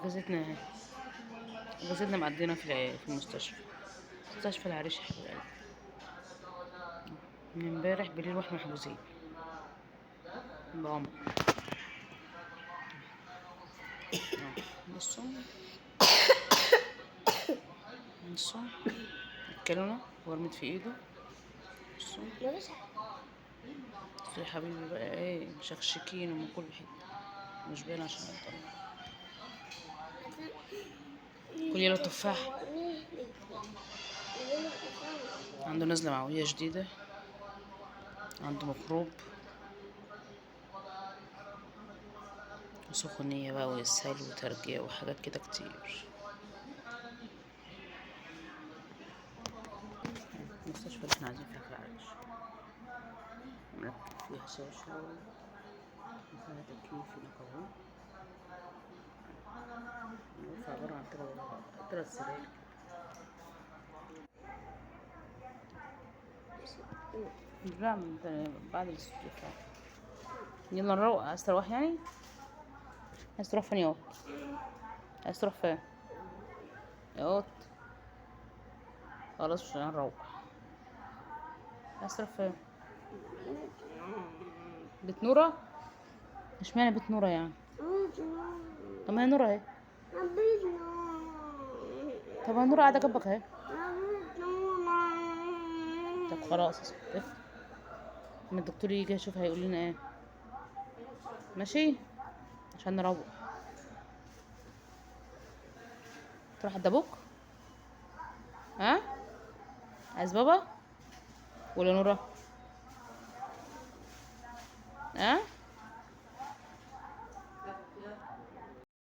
اجازتنا اهي. اجازتنا معدينا في المستشفى. مستشفى العريش يا حبيب قلبي. من امبارح بالليل واحنا محجوزين بعمر. بصوا بصوا الكالونة ورمت في ايده. بصوا يا حبيبي بقى ايه مشكشكين ومن كل حته مش باين عشان اطلع. كل يلا تفاح. عنده نزلة معوية جديدة، عنده ميكروب وسخونية بقى وإسهال وترجيع وحاجات كده كتير. المستشفى اللي احنا عايزين فيها في العريش، مركب فيها شاشة وفيها تكييف هناك اهو. الغرفة عبارة عن تلات سراير. لا بعد الاستشفاء. يلا نروق. عايز تروح يعني؟ عايز تروح فين يا قط؟ عايز تروح فين يا قط؟ خلاص مش هنروح. عايز تروح فين؟ بيت نورة؟ اشمعنى بيت نورة يعني؟ طب ما هي نورة اهي. طب ما نورة قاعدة جنبك اهي. طب خلاص اسكت. لما الدكتور يجي يشوف هيقول لنا ايه. ماشي عشان نروح. تروح عند ابوك؟ ها؟ عايز بابا ولا نورة؟ ها؟